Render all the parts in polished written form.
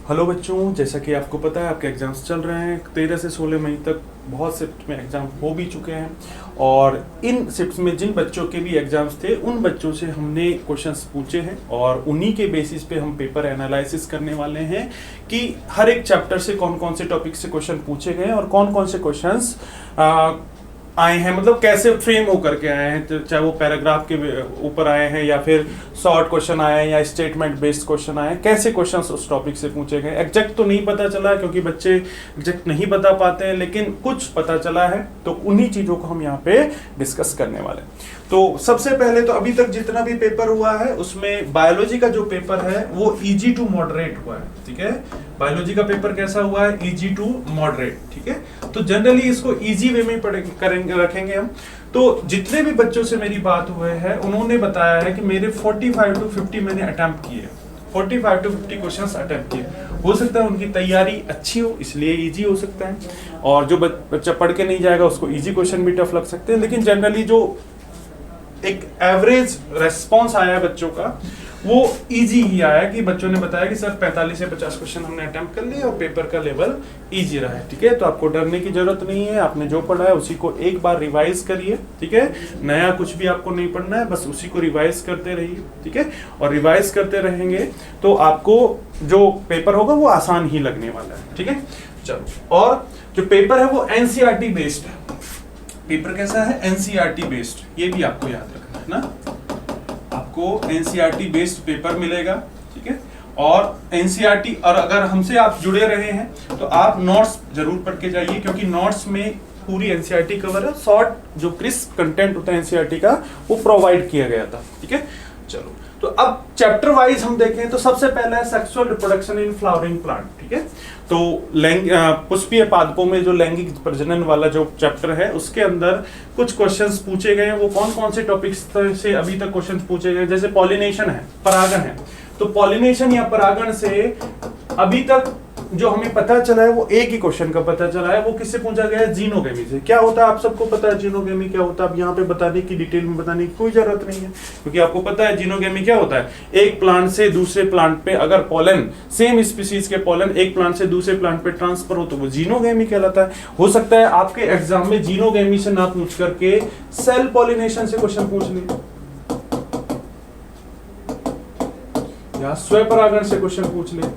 Hello बच्चों, जैसा कि आपको पता है आपके एग्ज़ाम्स चल रहे हैं। 13 से 16 मई तक बहुत शिफ्ट में एग्ज़ाम हो भी चुके हैं और इन शिफ्ट्स में जिन बच्चों के भी एग्ज़ाम्स थे उन बच्चों से हमने क्वेश्चंस पूछे हैं और उन्हीं के बेसिस पे हम पेपर एनालिसिस करने वाले हैं कि हर एक चैप्टर से कौन कौन से टॉपिक से क्वेश्चन पूछे गए और कौन कौन से क्वेश्चंस आए हैं, मतलब कैसे फ्रेम होकर के आए हैं, तो चाहे वो पैराग्राफ के ऊपर आए हैं या फिर शॉर्ट क्वेश्चन आए हैं या स्टेटमेंट बेस्ड क्वेश्चन आए हैं, कैसे क्वेश्चंस उस टॉपिक से पूछे गए। एग्जैक्ट तो नहीं पता चला क्योंकि बच्चे एग्जैक्ट नहीं बता पाते हैं, लेकिन कुछ पता चला है, तो उन्हीं चीज़ों को हम यहाँ पे डिस्कस करने वाले हैं। तो सबसे पहले तो अभी तक जितना भी पेपर हुआ है उसमें बायोलॉजी का जो पेपर है वो इजी टू मॉडरेट हुआ है। ठीक है, बायोलॉजी का पेपर कैसा हुआ है? Easy to moderate. ठीक है, तो जनरली इसको इजी वे में करेंगे, रखेंगे हम। तो जितने भी बच्चों से मेरी बात हुए हैं उन्होंने बताया है कि मेरे 45 टू 50 मैंने अटेम्प्ट किए, 45 टू 50 क्वेश्चंस अटेम्प्ट किए। हो सकता है उनकी तैयारी अच्छी हो इसलिए इजी हो सकता है, और जो बच्चा पढ़ के नहीं जाएगा उसको इजी क्वेश्चन भी टफ लग सकते हैं, लेकिन जनरली जो एक एवरेज रेस्पॉन्स आया है बच्चों का वो इजी ही आया कि बच्चों ने बताया कि सर 45 से 50 क्वेश्चन हमने अटेम्प्ट कर लिए और पेपर का लेवल इजी रहा है। ठीक है, तो आपको डरने की जरूरत नहीं है, आपने जो पढ़ा है उसी को एक बार रिवाइज करिए। ठीक है, नया कुछ भी आपको नहीं पढ़ना है, बस उसी को रिवाइज करते रहिए। ठीक है, और रिवाइज करते रहेंगे तो आपको जो पेपर होगा वो आसान ही लगने वाला है। ठीक है, चलो, और जो पेपर है वो एनसीईआरटी बेस्ड है। पेपर कैसा है? एनसीईआरटी बेस्ड, ये भी आपको याद रखना है ना, आपको एनसीईआरटी बेस्ड पेपर मिलेगा। ठीक है, और एनसीईआरटी, और अगर हमसे आप जुड़े रहे हैं तो आप नोट्स जरूर पढ़ के जाइए क्योंकि नोट्स में पूरी एनसीईआरटी कवर है, शॉर्ट जो क्रिस्प कंटेंट होता है एनसीईआरटी का वो प्रोवाइड किया गया था। ठीक है, चलो, तो अब चैप्टर वाइज हम देखें तो सबसे पहला है sexual reproduction in flowering plant. ठीक है, तो पुष्पीय पादपों में जो लैंगिक प्रजनन वाला जो चैप्टर है उसके अंदर कुछ क्वेश्चंस पूछे गए हैं। वो कौन कौन से टॉपिक्स से अभी तक क्वेश्चंस पूछे गए, जैसे पॉलिनेशन है, परागण है, तो पॉलिनेशन या परागण से अभी तक जो हमें पता चला है वो एक ही क्वेश्चन का पता चला है। वो किससे पूछा गया है? जीनोगेमी से। क्या होता है आप सबको पता है जीनोगेमी क्या होता है? अब यहाँ पे बताने की डिटेल में बताने की कोई जरूरत नहीं है क्योंकि आपको पता है जीनोगेमी क्या होता है। एक प्लांट से दूसरे प्लांट पे अगर पोलन, सेम स्पीसीज के पोलन एक प्लांट से दूसरे प्लांट पे ट्रांसफर हो तो वो जीनोगेमी कहलाता है। हो सकता है आपके एग्जाम में जीनोगेमी से ना पूछ करके सेल पॉलिनेशन से क्वेश्चन पूछ ले या स्वपरागण से क्वेश्चन पूछ ले।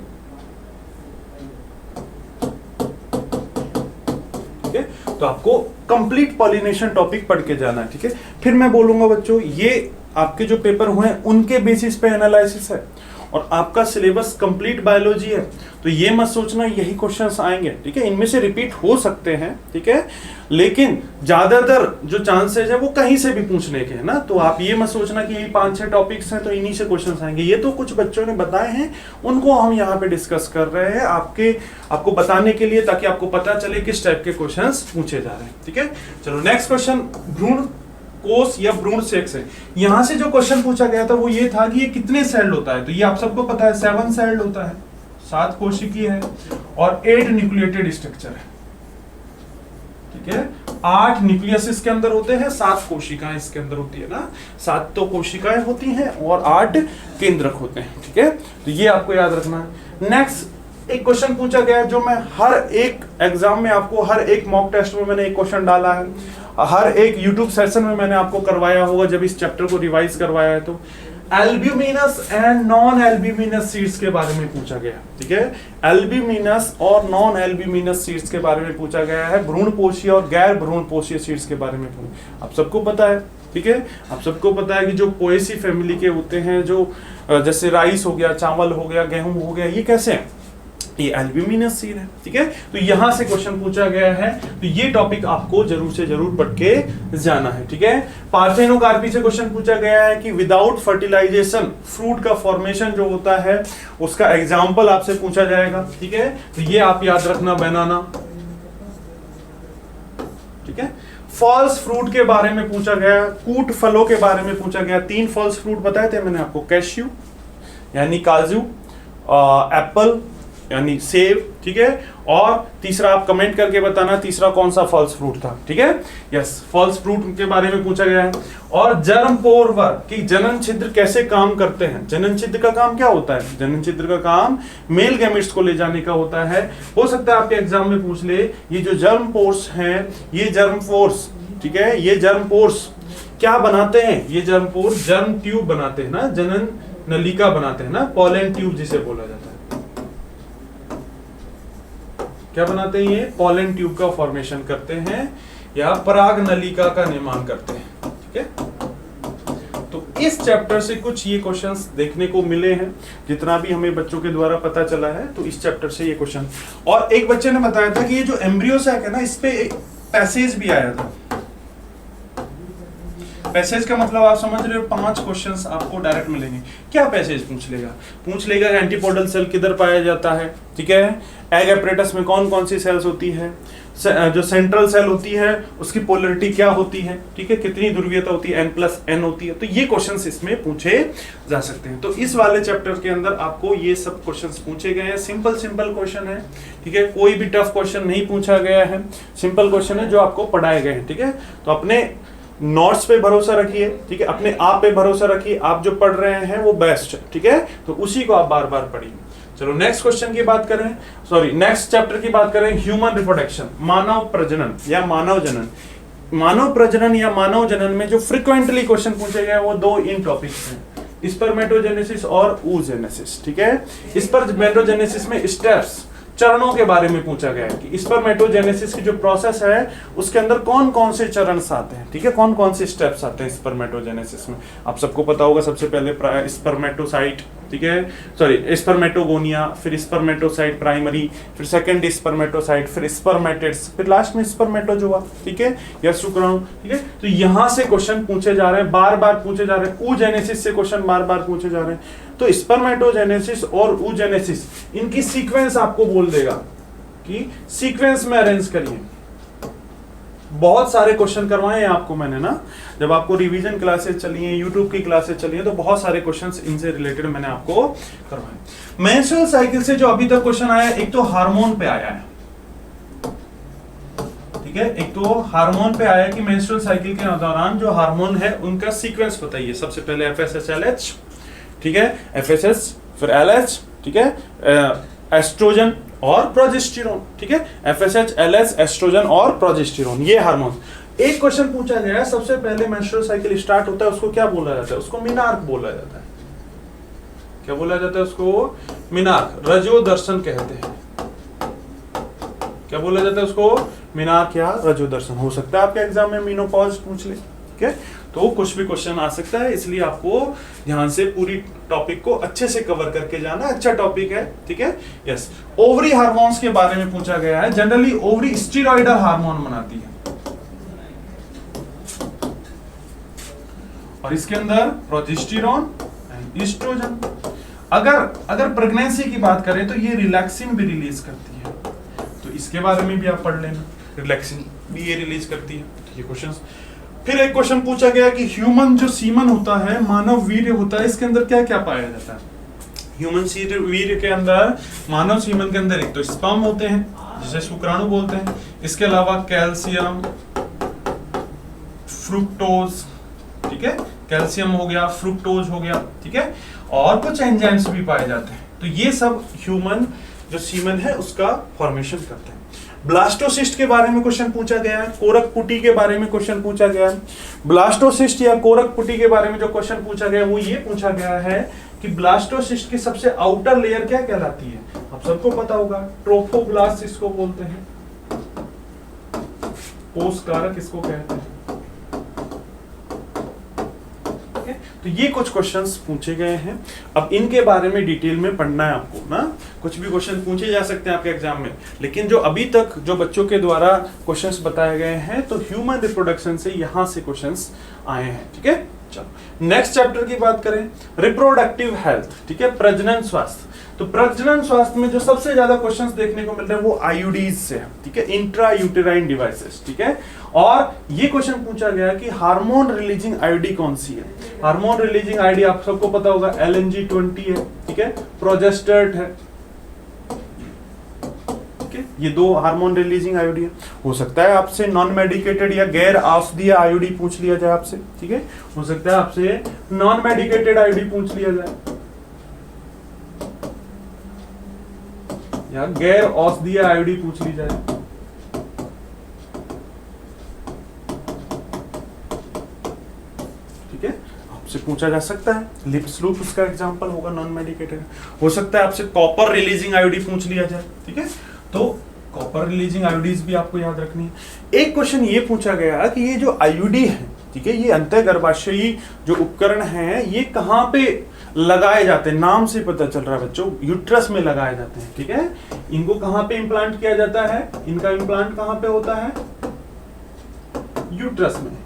तो आपको कंप्लीट पॉलिनेशन टॉपिक पढ़ के जाना है। ठीक है, फिर मैं बोलूंगा बच्चों ये आपके जो पेपर हुए हैं उनके बेसिस पे एनालिसिस है और आपका सिलेबस कंप्लीट बायोलॉजी है, तो ये मत सोचना यही क्वेश्चंस आएंगे। ठीक है, इनमें से रिपीट हो सकते हैं। ठीक है, लेकिन ज्यादातर जो चांसेस है वो कहीं से भी पूछने के है ना, तो आप ये मत सोचना कि यही 5-6 टॉपिक्स हैं तो इन्हीं से क्वेश्चंस आएंगे। ये तो कुछ बच्चों ने बताए हैं, उनको हम यहाँ पे डिस्कस कर रहे हैं आपको बताने के लिए, ताकि आपको पता चले किस टाइप के क्वेश्चंस पूछे जा रहे हैं। ठीक है, चलो नेक्स्ट क्वेश्चन भ्रूण कोष या भ्रूण सेक्स है। यहां से जो क्वेश्चन पूछा गया था वो ये था कि ये कितने सेल्ड होता है, तो ये आप सबको पता है 7 सेल्ड होता है, 7 कोशिकीय है और 8 न्यूक्लिएटेड स्ट्रक्चर है। ठीक है, 8 न्यूक्लियस इसके अंदर होते हैं, 7 कोशिकाएं इसके अंदर होती है ना, 7 तो कोशिकाएं होती हैं और 8 केंद्रक होते हैं। ठीक है, तो ये आपको याद रखना है। नेक्स्ट एक क्वेश्चन पूछा गया है जो मैं हर एक एग्जाम में आपको, हर एक मॉक टेस्ट में मैंने एक क्वेश्चन डाला है, हर एक यूट्यूब सेशन में मैंने आपको करवाया होगा जब इस चैप्टर को रिवाइज करवाया है, तो albuminous and non albuminous seeds के बारे में पूछा गया। ठीक है, एल्ब्यूमिनस और नॉन एल्ब्यूमिनस सीड्स के बारे में पूछा गया है, भ्रूणपोषीय और गैर भ्रूणपोषीय सीड्स के बारे में आप सबको पता है। ठीक है, आप सबको पता है कि जो पोएसी फैमिली के होते हैं, जो जैसे राइस हो गया, चावल हो गया, गेहूं हो गया, ये कैसे हैं? ये एल्ब्यूमिनस सीड है। ठीक है, तो यहां से क्वेश्चन पूछा गया है, तो ये टॉपिक आपको जरूर से जरूर पढ़ के जाना है। ठीक है, पार्थेनोकार्पी से क्वेश्चन पूछा गया है कि विदाउट फर्टिलाइजेशन फ्रूट का फॉर्मेशन जो होता है उसका एग्जांपल आपसे पूछा जाएगा। ठीक है, तो ये आप याद रखना, बनाना। ठीक है, फॉल्स फ्रूट के बारे में पूछा गया, कूट फलों के बारे में पूछा गया। 3 फॉल्स फ्रूट बताए थे मैंने आपको, कैश्यू यानी काजू, एप्पल यानी सेब, ठीक है। और तीसरा आप कमेंट करके बताना तीसरा कौन सा फॉल्स फ्रूट था, ठीक है। यस, फॉल्स फ्रूट के बारे में पूछा गया है। और जर्म पोर वर्ग कि जनन छिद्र कैसे काम करते हैं। जनन छिद्र का काम क्या होता है? जनन छिद्र का काम मेल गैमेट्स को ले जाने का होता है। हो सकता है आपके एग्जाम में पूछ ले, ये जो जर्म पोर्स हैं, ये जर्म पोर्स, ठीक है, ये जर्म पोर्स क्या बनाते हैं? ये जर्म पोर्स जर्म ट्यूब बनाते हैं ना, जनन नलिका बनाते हैं ना, पॉलन ट्यूब जिसे बोला जाता है। क्या बनाते हैं? ये पॉलन ट्यूब का फॉर्मेशन करते हैं या पराग नलिका का निर्माण करते हैं, ठीक है। तो इस चैप्टर से कुछ ये क्वेश्चंस देखने को मिले हैं, जितना भी हमें बच्चों के द्वारा पता चला है, तो इस चैप्टर से ये क्वेश्चन। और एक बच्चे ने बताया था कि ये जो एम्ब्रियो सैक है ना, इस पे पैसेज भी आया था। पैसेज का मतलब आप समझ रहे हो, 5 क्वेश्चंस आपको डायरेक्ट मिलेंगे। क्या पैसेज पूछ लेगा एंटीपोडल सेल किधर पाया जाता है, ठीक है। एग एपरेटस में कौन कौन सी सेल्स होती है, जो सेंट्रल सेल होती है उसकी पोलरिटी क्या होती है, ठीक है, कितनी ध्रुवीयता होती है, n+n होती है। तो ये क्वेश्चंस इसमें पूछे जा सकते हैं। तो इस वाले चैप्टर के अंदर आपको ये सब क्वेश्चंस पूछे गए हैं। सिंपल क्वेश्चन है, ठीक है, कोई भी टफ क्वेश्चन नहीं पूछा गया है, सिंपल क्वेश्चन है जो आपको पढ़ाए गए हैं, ठीक है। तो अपने नोट्स पे भरोसा रखिए, ठीक है, अपने आप पे भरोसा रखिए, आप जो पढ़ रहे हैं वो बेस्ट है, ठीक है। तो उसी को आप बार बार पढ़िए। चलो नेक्स्ट क्वेश्चन की बात करें, नेक्स्ट चैप्टर की बात करें, ह्यूमन रिप्रोडक्शन, मानव प्रजनन या मानव जनन। मानव प्रजनन या मानव जनन में जो फ्रीक्वेंटली क्वेश्चन पूछे गए वो 2 इन टॉपिक्स हैं, स्पर्मेटोजेनेसिस और oogenesis, ठीक है। स्पर्मेटोजेनेसिस में स्टेप्स, चरणों के बारे में पूछा गया है कि स्पर्मेटोजेनेसिस की जो प्रोसेस है उसके अंदर कौन कौन से चरण आते हैं, ठीक है, कौन कौन से स्टेप्स आते हैं स्पर्मेटोजेनेसिस में। आप सबको पता होगा, सबसे पहले स्पर्मेटोसाइट, ठीक है, स्पर्मेटोगोनिया, फिर स्पर्मेटोसाइट प्राइमरी, फिर सेकंड स्पर्मेटोसाइट, फिर स्पर्मेटिड्स, फिर लास्ट में स्पर्मेटोजोआ, ठीक है, या शुक्राणु, ठीक है। तो यहां से क्वेश्चन पूछे जा रहे हैं, बार बार पूछे जा रहे हैं। oogenesis से क्वेश्चन बार बार पूछे जा रहे हैं। तो स्पर्मेटोजेनेसिस और oogenesis इनकी सीक्वेंस आपको बोल देगा कि सीक्वेंस में अरेंज करिए। बहुत सारे क्वेश्चन करवाए हैं आपको मैंने ना, जब आपको रिवीजन क्लासेस चली हैं, यूट्यूब की क्लासेस चली हैं, तो बहुत सारे क्वेश्चंस इनसे रिलेटेड मैंने आपको करवाए। मेंस्ट्रुअल साइकिल से जो अभी तक क्वेश्चन आया, एक तो हार्मोन पे आया है, ठीक है, एक तो हार्मोन पे आया कि मेंस्ट्रुअल साइकिल के दौरान जो हार्मोन है उनका सीक्वेंस बताइए। सबसे पहले FSH LH, ठीक है, FSH फिर LH, ठीक है, एस्ट्रोजन और प्रोजेस्टेरोन, ठीक है, FSH LH एस्ट्रोजन और प्रोजेस्टेरोन, ये हार्मोन। एक क्वेश्चन पूछा गया है, सबसे पहले मेंस्ट्रुअल साइकिल स्टार्ट होता है उसको क्या बोला जाता है? उसको मिनार्क बोला जाता है। क्या बोला जाता है उसको? मिनार्क, रजोदर्शन कहते हैं। क्या बोला जाता है उसको? मिनार्क या रजोदर्शन। हो सकता है आपके एग्जाम में मेनोपॉज पूछ ले, ठीक है, तो कुछ भी क्वेश्चन आ सकता है, इसलिए आपको ध्यान से पूरी टॉपिक को अच्छे से कवर करके जाना। अच्छा टॉपिक है, ठीक है। यस, ओवरी हार्मोन्स के बारे में पूछा गया है। जनरली ओवरी स्टेरॉइडल हार्मोन बनाती है और इसके अंदर प्रोजेस्टेरोन एंड एस्ट्रोजन। अगर प्रेगनेंसी की बात करें तो ये रिलैक्सिन भी रिलीज करती है, तो इसके बारे में भी आप पढ़ लेना, रिलैक्सिन भी ये रिलीज करती है। तो ये क्वेश्चंस। फिर एक क्वेश्चन पूछा गया कि ह्यूमन जो सीमन होता है, मानव वीर्य होता है, इसके अंदर क्या क्या पाया जाता है? ह्यूमन वीर्य के अंदर, मानव सीमन के अंदर एक तो स्पर्म होते हैं जिसे शुक्राणु बोलते हैं, इसके अलावा कैल्शियम, फ्रुक्टोज, ठीक है, कैल्शियम हो गया, फ्रुक्टोज हो गया, ठीक है, और कुछ एंजाइम्स भी पाए जाते हैं। तो ये सब ह्यूमन जो सीमन है उसका फॉर्मेशन करते हैं। ब्लास्टोसिस्ट के बारे में क्वेश्चन पूछा गया है, कोरक पुटी के बारे में क्वेश्चन पूछा गया है। ब्लास्टोसिस्ट या कोरक पुटी के बारे में जो क्वेश्चन पूछा गया है वो ये पूछा गया है कि ब्लास्टोसिस्ट की सबसे आउटर लेयर क्या कहलाती है? आप सबको पता होगा, ट्रोफोब्लास्ट इसको बोलते हैं, कोष कारक इसको कहते हैं। तो ये कुछ क्वेश्चंस पूछे गए हैं। अब इनके बारे में डिटेल में पढ़ना है आपको ना, कुछ भी क्वेश्चन पूछे जा सकते हैं आपके एग्जाम में, लेकिन जो अभी तक जो बच्चों के द्वारा क्वेश्चंस बताए गए हैं तो ह्यूमन रिप्रोडक्शन से यहां से क्वेश्चंस आए हैं, ठीक है। चलो नेक्स्ट चैप्टर की बात करें, रिप्रोडक्टिव हेल्थ, ठीक है, प्रजनन स्वास्थ्य। तो प्रजनन स्वास्थ्य में जो सबसे ज्यादा क्वेश्चंस देखने को मिल रहे हैं वो आईयूडीज से है, ठीक है, इंट्रा यूटेराइन डिवाइसेस, ठीक है। और ये क्वेश्चन पूछा गया कि हार्मोन रिलीजिंग आईडी कौन सी है? हार्मोन रिलीजिंग आईडी आप सबको पता होगा LNG20 है, ठीक है, प्रोजेस्टेट है, ये 2 हार्मोन रिलीजिंग आईओडी है। हो सकता है आपसे नॉन मेडिकेटेड या गैर औषधीय आईओडी पूछ लिया जाए आपसे, ठीक है, हो सकता है आपसे नॉन मेडिकेटेड आईओडी पूछ लिया जाए या गैर औषधीय आईओडी पूछ ली जाए। ठीक है, आपसे पूछा जा सकता है, लिप्स लूप उसका एग्जांपल होगा, नॉन मेडिकेटेड। हो सकता है आपसे कॉपर रिलीजिंग आईओडी पूछ लिया जाए। ठीक है, तो कॉपर रिलीजिंग आईओडीज भी आपको याद रखनी है। एक क्वेश्चन ये पूछा गया कि ये जो आईओडी है, ठीक है, ये अंतःगर्भाशयी जो उपकरण है ये कहाँ पे लगाए जाते हैं, नाम से पता चल रहा है बच्चों, यूट्रस में लगाए जाते हैं। ठीक है, इनको कहाँ पे इम्प्लांट किया जाता है, इनका इम्प्लांट कहाँ पे होता है, यूट्रस में,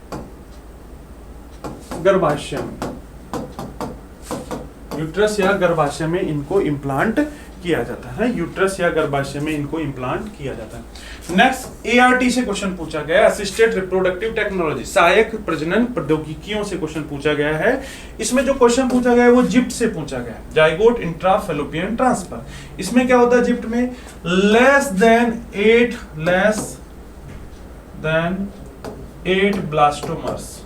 गर्भाशय में, यूट्रस या गर्भाशय में इनको इम्प्लांट किया जाता है, यूट्रस या गर्भाशय में इनको इम्प्लांट किया जाता है। नेक्स्ट एआरटी से क्वेश्चन पूछा गया, असिस्टेड रिप्रोडक्टिव टेक्नोलॉजी, सहायक प्रजनन प्रौद्योगिकियों से क्वेश्चन पूछा गया है। इसमें जो क्वेश्चन पूछा गया है वो जिप्ट से पूछा गया है, जाइगोट इंट्राफैलोपियन ट्रांसफर। इसमें क्या होता है जिप्ट में, लेस देन 8 ब्लास्टोमर्स,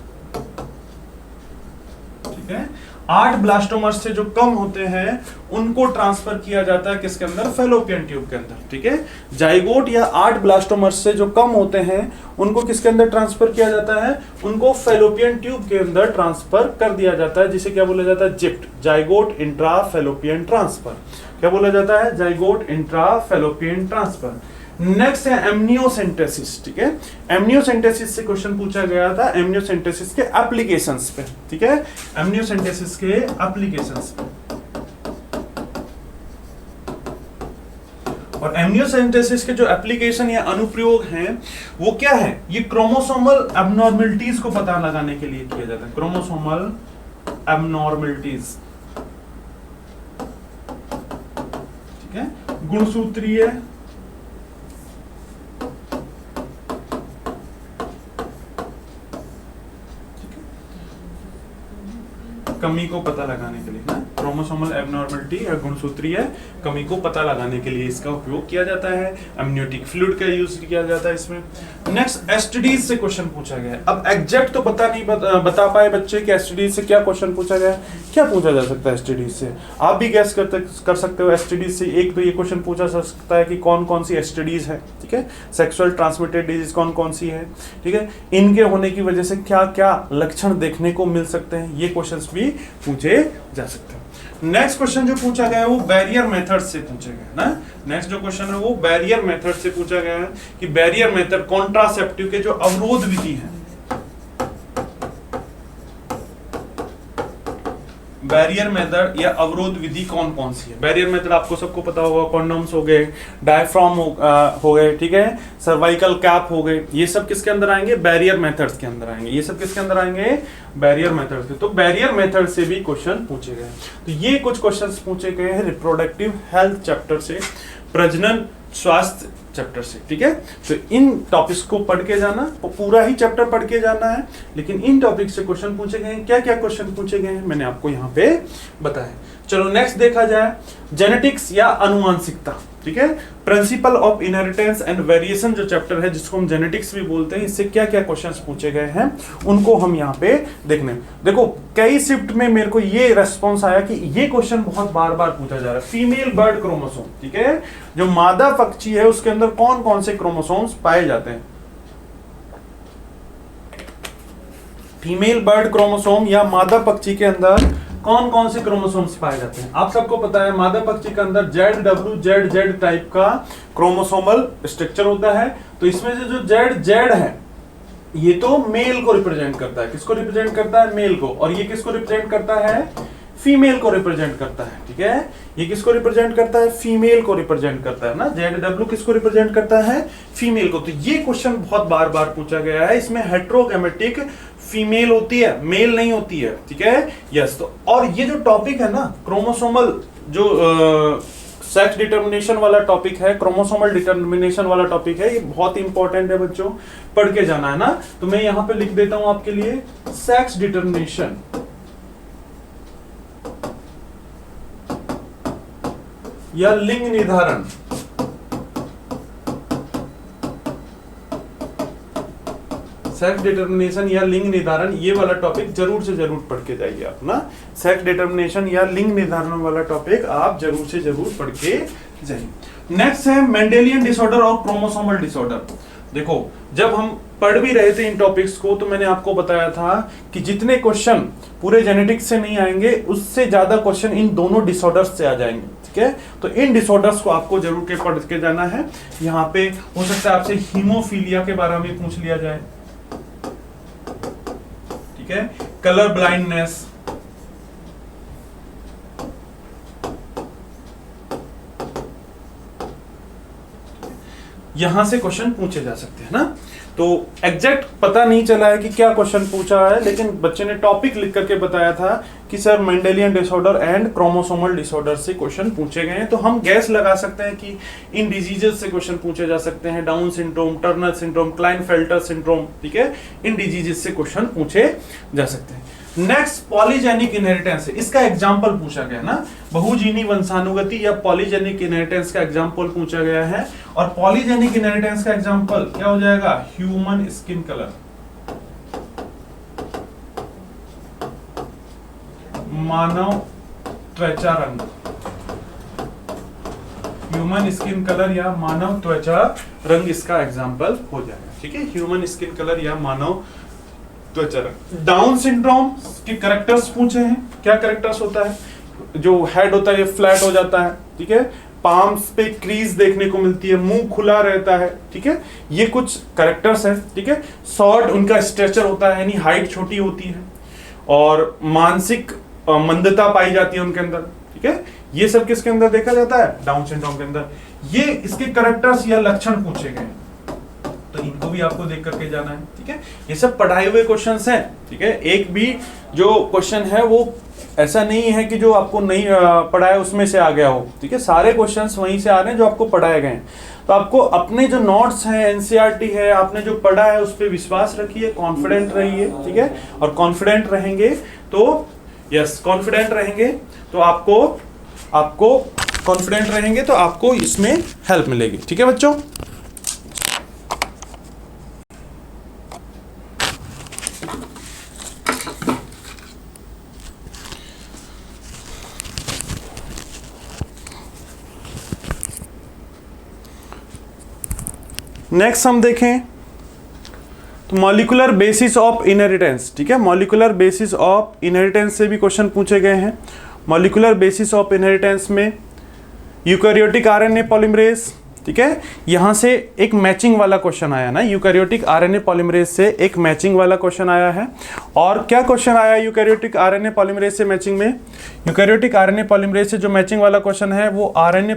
ठीक है, 8 ब्लास्टोमर्स से जो कम होते हैं उनको ट्रांसफर किया जाता है किसके अंदर, फैलोपियन ट्यूब के अंदर। ठीक है, जाइगोट या 8 ब्लास्टोमर्स से जो कम होते हैं उनको किसके अंदर ट्रांसफर किया जाता है, उनको फैलोपियन ट्यूब के अंदर ट्रांसफर कर दिया जाता है, जिसे क्या बोला जाता है, जिप्ट, जाइगोट इंट्राफैलोपियन ट्रांसफर। क्या बोला जाता है, जाइगोट इंट्राफैलोपियन ट्रांसफर। नेक्स्ट है एमनियोसेंटेसिस। ठीक है, एमनियोसेंटेसिस से क्वेश्चन पूछा गया था, एमनियोसेंटेसिस के एप्लीकेशंस पे। ठीक है, एमनियोसेंटेसिस के एप्लीकेशंस पे। और एमनियोसेंटेसिस के जो एप्लीकेशन या अनुप्रयोग हैं वो क्या है, ये क्रोमोसोमल एबनॉर्मलिटीज को पता लगाने के लिए किया जाता है, क्रोमोसोमल एबनॉर्मलिटीज। ठीक है, गुणसूत्रीय कमी को पता लगाने के लिए ना, क्रोमोसोमल एबनॉर्मलिटी या गुणसूत्रीय कमी को पता लगाने के लिए इसका उपयोग किया जाता है। एमनियोटिक फ्लूइड का यूज किया जाता है इसमें। नेक्स्ट एसटीडीज से क्वेश्चन पूछा गया है। अब एग्जैक्ट तो बता पाए बच्चे कि एसटीडीज से क्या क्वेश्चन पूछा गया है, क्या पूछा जा सकता है एसटीडीज से, आप भी गैस कर सकते हो। एसटीडीज से एक तो ये क्वेश्चन पूछा जा सकता है कि कौन कौन सी एसटीडीज है, ठीक है, सेक्सुअल ट्रांसमिटेड डिजीज कौन कौन सी है, ठीक है, इनके होने की वजह से क्या क्या लक्षण देखने को मिल सकते हैं, ये क्वेश्चंस भी पूछे जा सकते हैं। नेक्स्ट क्वेश्चन जो पूछा गया है वो बैरियर मेथड से पूछा गया ना, नेक्स्ट जो क्वेश्चन है वो बैरियर मेथड से पूछा गया है कि बैरियर मेथड कॉन्ट्रासेप्टिव के जो अवरोध विधि है, बैरियर मेथड या अवरोध विधि कौन कौन सी है। बैरियर मेथड आपको सबको पता होगा, कॉन्डोम्स हो गए, डायफ्राम हो गए, ठीक है, सर्वाइकल कैप हो गए, ये सब किसके अंदर आएंगे, बैरियर मेथड्स के अंदर आएंगे, ये सब किसके अंदर आएंगे, बैरियर मेथड के। तो बैरियर मेथड से भी क्वेश्चन पूछे गए। तो ये कुछ क्वेश्चंस पूछे गए हैं रिप्रोडक्टिव हेल्थ चैप्टर से, प्रजनन स्वास्थ्य चैप्टर से, ठीक है। तो इन टॉपिक्स को पढ़ के जाना, पूरा ही चैप्टर पढ़ के जाना है, लेकिन इन टॉपिक से क्वेश्चन पूछे गए हैं। क्या क्या क्वेश्चन पूछे गए हैं मैंने आपको यहाँ पे बताया। चलो नेक्स्ट देखा जाए, जेनेटिक्स या अनुवांशिकता, ठीक है, principle of inheritance and variation जो चैप्टर है जिसको हम जेनेटिक्स भी बोलते हैं, इससे क्या क्या क्वेश्चंस पूछे गए हैं उनको हम यहाँ पे देखने। देखो कई शिफ्ट में मेरे को ये रेस्पॉन्स आया कि ये क्वेश्चन बहुत बार बार पूछा जा रहा है। फीमेल बर्ड क्रोमोसोम, ठीक है, जो मादा पक्षी है उसके अंदर कौन कौन से क्रोमोसोम्स पाए जाते हैं। फीमेल बर्ड क्रोमोसोम या मादा पक्षी के अंदर कौन कौन से क्रोमोसोम्स पाए जाते हैं। आप सबको पता है मादा पक्षी के अंदर ZWZZ टाइप का क्रोमोसोमल स्ट्रक्चर होता है। तो इसमें से जो ZZ है ये तो मेल को रिप्रेजेंट करता है। किसको रिप्रेजेंट करता है, मेल को। और ये किसको रिप्रेजेंट करता है, फीमेल को रिप्रेजेंट करता है, ठीक है। ये किसको रिप्रेजेंट करता है, फीमेल को रिप्रेजेंट करता है ना। ZW किसको रिप्रेजेंट करता है, फीमेल को। तो ये क्वेश्चन बहुत बार बार पूछा गया है। इसमें हेट्रोगैमेटिक फीमेल होती है, मेल नहीं होती है, ठीक है, यस। तो और ये जो टॉपिक है ना, क्रोमोसोमल जो सेक्स डिटर्मिनेशन वाला टॉपिक है, क्रोमोसोमल डिटर्मिनेशन वाला टॉपिक है, ये बहुत इंपॉर्टेंट है बच्चों, पढ़ के जाना है ना। तो मैं यहां पे लिख देता हूं आपके लिए सेक्स डिटर्मिनेशन या लिंग निर्धारण, सेक्स डिटर्मिनेशन या लिंग निर्धारण, ये वाला टॉपिक जरूर से जरूर पढ़ के जाइए आप ना। सेक्स डिटर्मिनेशन या लिंग निर्धारण वाला टॉपिक आप जरूर से जरूर पढ़ के जाइए। नेक्स्ट है मेंडेलियन डिसऑर्डर और क्रोमोसोमल डिसऑर्डर। देखो जब हम पढ़ भी रहे थे इन टॉपिक्स को तो मैंने आपको बताया था कि जितने क्वेश्चन पूरे जेनेटिक्स से नहीं आएंगे उससे ज्यादा क्वेश्चन इन दोनों डिसऑर्डर्स से आ जाएंगे, ठीक है। तो इन डिसऑर्डर्स को आपको जरूर के पढ़ के जाना है। यहाँ पे हो सकता है आपसे हीमोफीलिया के बारे में पूछ लिया जाए, ठीक है, कलर ब्लाइंडनेस, यहां से क्वेश्चन पूछे जा सकते हैं ना। तो एग्जैक्ट पता नहीं चला है कि क्या क्वेश्चन पूछा है, लेकिन बच्चे ने टॉपिक लिख करके बताया था कि sir Mendelian disorder and chromosomal disorder से क्वेश्चन पूछे गए हैं। तो हम गैस लगा सकते हैं कि इन डिजीजेस से क्वेश्चन पूछे जा सकते हैं, down syndrome, Turner syndrome, Klinefelter syndrome, ठीक है, इन डिजीजेस से क्वेश्चन पूछे जा सकते हैं। नेक्स्ट पॉलीजेनिक इनहेरिटेंस, इसका एग्जाम्पल पूछा गया ना, बहुजीनी वंशानुगति या पॉलीजेनिक इनहेरिटेंस का एग्जाम्पल पूछा गया है। और पॉलीजेनिक इनहेरिटेंस का एग्जाम्पल क्या हो जाएगा, ह्यूमन स्किन कलर, मानव त्वचा रंग, ह्यूमन स्किन कलर या मानव त्वचा रंग इसका एग्जाम्पल हो जाएगा, ठीक है, ह्यूमन स्किन कलर या मानव त्वचा रंग। डाउन सिंड्रोम के कैरेक्टर्स पूछे हैं, क्या कैरेक्टर्स होता है, जो हेड होता है ये फ्लैट हो जाता है, ठीक है, पाम्स पे क्रीज देखने को मिलती है, मुंह खुला रहता है, ठीक है, ये कुछ कैरेक्टर्स हैं, ठीक है। शॉर्ट उनका स्ट्रेचर होता है, यानी हाइट छोटी होती है, और मानसिक मंदता पाई जाती है उनके अंदर, ठीक है, ये सब किसके अंदर देखा जाता है, डाउन सिंड्रोम के अंदर। ये इसके कैरेक्टर्स या लक्षण पूछे गए, तो इनको भी आपको देख करके जाना है, ठीक है। ये सब पढ़ाए हुए क्वेश्चंस हैं, ठीक है, एक भी जो क्वेश्चन है वो ऐसा नहीं है कि जो आपको नहीं पढ़ाया उसमें से आ गया हो, ठीक है, सारे क्वेश्चंस वहीं से आ रहे हैं जो आपको पढ़ाए गए हैं। तो आपको अपने जो नोट्स हैं, एनसीईआरटी है, आपने जो पढ़ा है उस पर विश्वास रखिए, कॉन्फिडेंट रहिए, ठीक है, और कॉन्फिडेंट रहेंगे तो यस कॉन्फिडेंट रहेंगे तो आपको कॉन्फिडेंट रहेंगे तो आपको इसमें हेल्प मिलेगी, ठीक है बच्चों। नेक्स्ट हम देखें तो मॉलिक्यूलर बेसिस ऑफ इनहेरिटेंस, ठीक है, मॉलिक्यूलर बेसिस ऑफ इनहेरिटेंस से भी क्वेश्चन पूछे गए हैं। मॉलिक्यूलर बेसिस ऑफ इनहेरिटेंस में यूकैरियोटिक आरएनए पॉलीमरेज, ठीक है, यहां से एक मैचिंग वाला क्वेश्चन आया ना, यूकैरियोटिक आरएनए पॉलीमरेज से एक मैचिंग वाला क्वेश्चन आया है। और क्या क्वेश्चन आया यूकैरियोटिक आरएनए पॉलीमरेज से मैचिंग में, यूकैरियोटिक आरएनए पॉलीमरेज से जो मैचिंग वाला क्वेश्चन है वो आरएनए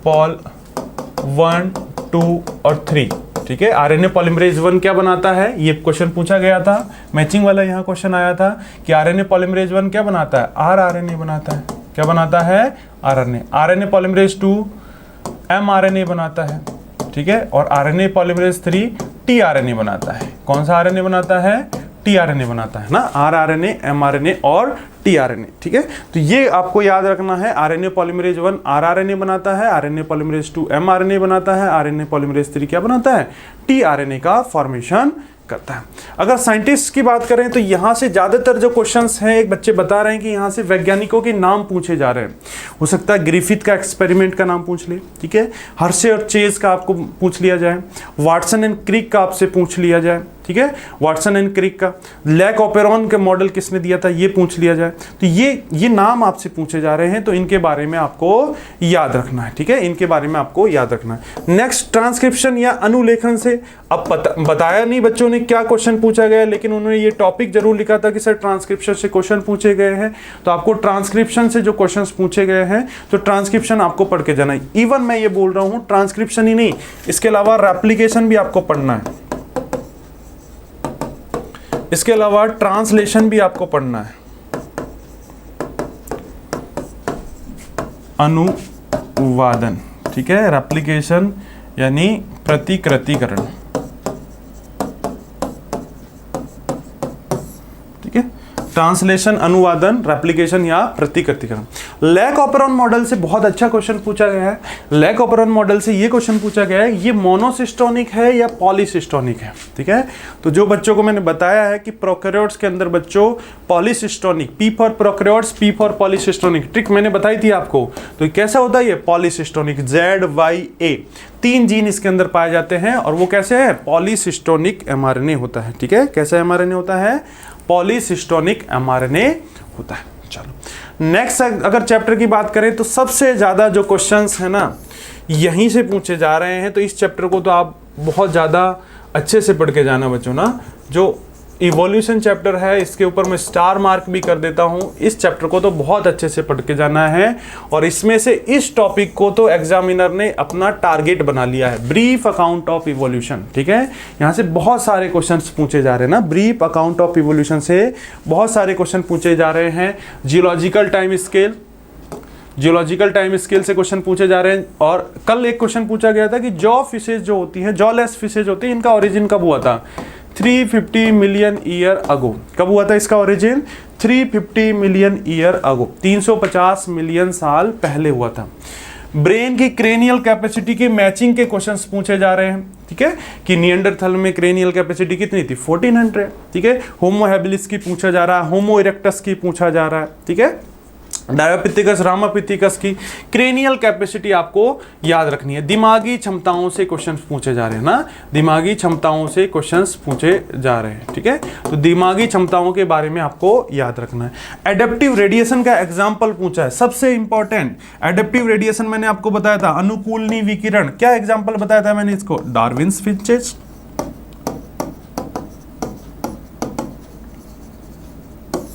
पॉल 1, 2 और 3, ठीक है। आरएनए पॉलीमरेज 1 क्या बनाता है, ये क्वेश्चन पूछा गया था, मैचिंग वाला यहाँ क्वेश्चन आया था कि आरएनए पॉलीमरेज 1 क्या बनाता है, आरआरएनए बनाता है, क्या बनाता है, आरएनए। आरएनए पॉलीमरेज 2 एमआरएनए बनाता है, ठीक है, और आरएनए पॉलीमरेज 3 टीआरएनए बनाता है। कौन सा आरएनए बनाता है, टीआरएनए बनाता है ना, आरआरएनए, एमआरएनए और टीआरएनए, ठीक है। तो ये आपको याद रखना है, आरएनए पॉलीमरेज 1 आरआरएनए बनाता है, आरएनए पॉलीमरेज 2 एमआरएनए बनाता है, आरएनए पॉलीमरेज 3 क्या बनाता है, टीआरएनए का फॉर्मेशन करता है। अगर साइंटिस्ट की बात करें तो यहाँ से ज़्यादातर जो क्वेश्चंस हैं, एक बच्चे बता रहे हैं कि यहाँ से वैज्ञानिकों के नाम पूछे जा रहे हैं। हो सकता है ग्रिफिथ का एक्सपेरिमेंट का नाम पूछ ले, ठीक है, हर्शे और चेज का आपको पूछ लिया जाए, वाटसन एंड क्रिक का आपसे पूछ लिया जाए, ठीक है, वाटसन एंड क्रिक का, लैक ऑपेरॉन के मॉडल किसने दिया था ये पूछ लिया जाए। तो ये नाम आपसे पूछे जा रहे हैं, तो इनके बारे में आपको याद रखना है, ठीक है, इनके बारे में आपको याद रखना है। नेक्स्ट ट्रांसक्रिप्शन या अनुलेखन से, अब बताया नहीं बच्चों ने क्या क्वेश्चन पूछा गया, लेकिन उन्होंने ये टॉपिक जरूर लिखा था कि सर ट्रांसक्रिप्शन से क्वेश्चन पूछे गए हैं, तो आपको ट्रांसक्रिप्शन से जो क्वेश्चन पूछे गए हैं तो ट्रांसक्रिप्शन आपको पढ़ के जाना है। इवन मैं ये बोल रहा हूँ ट्रांसक्रिप्शन ही नहीं, इसके अलावा रेप्लिकेशन भी आपको पढ़ना है, इसके अलावा ट्रांसलेशन भी आपको पढ़ना है, अनुवादन, ठीक है, रेप्लिकेशन यानी प्रतिकृतिकरण, ठीक है, ट्रांसलेशन, अनुवादन, रेप्लिकेशन या प्रतिकृतिकरण। लैक ऑपरॉन मॉडल से बहुत अच्छा क्वेश्चन पूछा गया है। लैक ऑपरॉन मॉडल से ये क्वेश्चन पूछा गया है, ये मोनोसिस्टोनिक है या पॉलीसिस्टोनिक है, ठीक है। तो जो बच्चों को मैंने बताया है कि प्रोकैरियोट्स के अंदर बच्चों पॉलीसिस्टोनिक, P for prokaryotes, P for पॉलीसिस्टोनिक, trick मैंने बताई थी आपको। तो कैसा होता है ये पॉलीसिस्टोनिक, ZYA, 3 जीन इसके अंदर पाए जाते हैं और वो कैसे है, पॉलीसिस्टोनिक mRNA होता है, ठीक है। कैसा mRNA होता है, पॉलीसिस्टोनिक mRNA होता है। चलो नेक्स्ट अगर चैप्टर की बात करें तो सबसे ज़्यादा जो क्वेश्चंस है ना यहीं से पूछे जा रहे हैं। तो इस चैप्टर को तो आप बहुत ज़्यादा अच्छे से पढ़ के जाना बच्चों ना। जो इवोल्यूशन चैप्टर है इसके ऊपर मैं स्टार मार्क भी कर देता हूँ। इस चैप्टर को तो बहुत अच्छे से पढ़ के जाना है और इसमें से इस टॉपिक को तो एग्जामिनर ने अपना टारगेट बना लिया है, ब्रीफ अकाउंट ऑफ इवोल्यूशन, ठीक है। यहाँ से बहुत सारे क्वेश्चंस पूछे जा रहे हैं ना, ब्रीफ अकाउंट ऑफ इवोल्यूशन से बहुत सारे क्वेश्चन पूछे जा रहे हैं। Geological time scale, geological time scale से क्वेश्चन पूछे जा रहे हैं। और कल एक क्वेश्चन पूछा गया था कि जॉ फिशेज जो होती है, जॉलेस फिशेज होती है, इनका ओरिजिन कब हुआ था, 350 मिलियन ईयर अगो। कब हुआ था इसका origin, 350 million year ago, 350 million साल पहले हुआ था। ब्रेन की क्रेनियल कैपेसिटी के मैचिंग के क्वेश्चंस पूछे जा रहे हैं, ठीक है, कि निएंडरथल में क्रेनियल कैपेसिटी कितनी थी, 1400, ठीक है। होमो हैबिलिस की पूछा जा रहा है, होमो इरेक्टस की पूछा जा रहा है, ठीक है। डायोपिथिकस, रामापिथिकस की क्रेनियल कैपेसिटी आपको याद रखनी है। दिमागी क्षमताओं से क्वेश्चंस पूछे जा रहे हैं ना, दिमागी क्षमताओं से क्वेश्चंस पूछे जा रहे हैं, ठीक है। तो दिमागी क्षमताओं के बारे में आपको याद रखना है। एडेप्टिव रेडिएशन का एग्जाम्पल पूछा है, सबसे इंपॉर्टेंट। एडेप्टिव रेडिएशन मैंने आपको बताया था, अनुकूलनी विकिरण, क्या एग्जाम्पल बताया था मैंने इसको, डार्विन्स फिंचेस,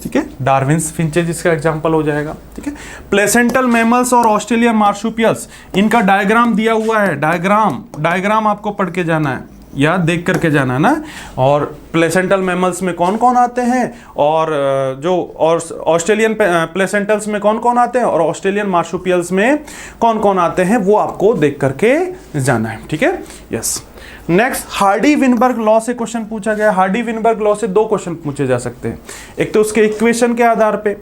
ठीक है, डार्विन्स फिंचेज इसका एग्जांपल हो जाएगा, ठीक है। प्लेसेंटल मैमल्स और ऑस्ट्रेलियन मार्सुपियल्स, इनका डायग्राम दिया हुआ है, डायग्राम आपको पढ़ के जाना है या देख करके जाना है ना। और प्लेसेंटल मैमल्स में कौन कौन आते हैं और जो और ऑस्ट्रेलियन प्लेसेंटल्स में कौन कौन आते हैं और ऑस्ट्रेलियन मार्सुपियल्स में कौन कौन आते हैं वो आपको देख करके जाना है, ठीक है। Yes, next Hardy Weinberg law से क्वेश्चन पूछा गया। हार्डी विनबर्ग लॉ से 2 क्वेश्चन पूछे जा सकते हैं, एक तो उसके इक्वेशन के आधार पे,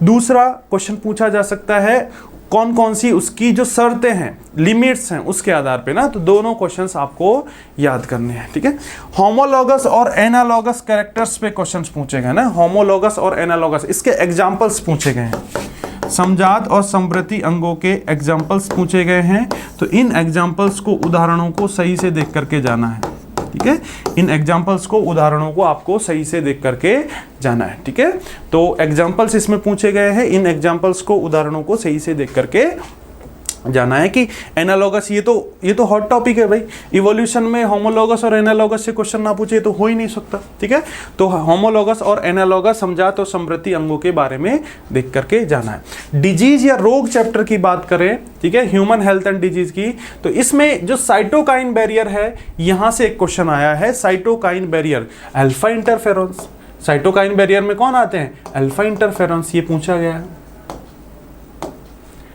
दूसरा क्वेश्चन पूछा जा सकता है कौन कौन सी उसकी जो शर्तें हैं, लिमिट्स हैं, उसके आधार पे ना। तो दोनों क्वेश्चंस आपको याद करने हैं, ठीक है। होमोलॉगस और एनालॉगस कैरेक्टर्स पे क्वेश्चंस पूछे गए ना, होमोलॉगस और एनालॉगस, इसके एग्जांपल्स पूछे गए हैं। समजात और समवर्ती अंगों के एग्जाम्पल्स पूछे गए हैं। तो इन एग्जाम्पल्स को, उदाहरणों को सही से देख करके जाना है, ठीक है। इन एग्जाम्पल्स को, उदाहरणों को आपको सही से देख करके जाना है, ठीक है। तो एग्जाम्पल्स इसमें पूछे गए हैं, इन एग्जाम्पल्स को, उदाहरणों को सही से देख करके जाना है। कि एनालॉगस, ये तो हॉट टॉपिक है भाई, इवोल्यूशन में होमोलॉगस और एनालॉगस से क्वेश्चन ना पूछे तो हो ही नहीं सकता, ठीक है। तो होमोलॉगस और एनालॉगस, समजात और समवर्ती अंगों के बारे में देख करके जाना है। डिजीज या रोग चैप्टर की बात करें, ठीक है, ह्यूमन हेल्थ एंड डिजीज की, तो इसमें जो साइटोकाइन बैरियर है, यहां से एक क्वेश्चन आया है, cytokine barrier, alpha interferons. Cytokine barrier में कौन आते हैं, अल्फा इंटरफेरॉन्स, ये पूछा गया है,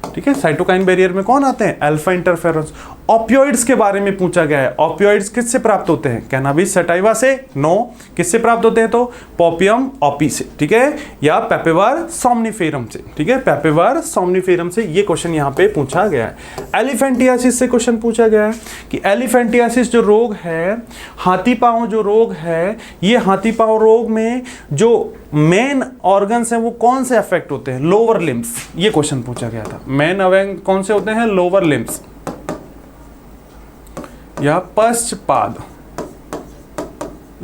ठीक है। साइटोकाइन बैरियर में कौन आते हैं, अल्फा इंटरफेरॉन्स। ऑपियोइड्स के बारे में पूछा गया है, ऑपियोइड्स किससे प्राप्त होते हैं, कैनाबिस सटाइवा से, नो, किससे प्राप्त होते हैं, तो पॉपियम ऑपी से, ठीक है, या पेपेवर सोमनिफेरम से, ठीक है, पेपेवर सोमनिफेरम से। ये क्वेश्चन यहाँ पे पूछा गया है। एलिफेंटियासिस से क्वेश्चन पूछा गया है कि एलिफेंटियासिस जो रोग है, हाथी पांव जो रोग है, ये हाथी पांव रोग में जो मेन ऑर्गन्स हैं वो कौन से अफेक्ट होते हैं, लोअर लिम्स, ये क्वेश्चन पूछा गया था। मेन ऑर्गन कौन से होते हैं, लोअर लिम्स या पश्चपाद,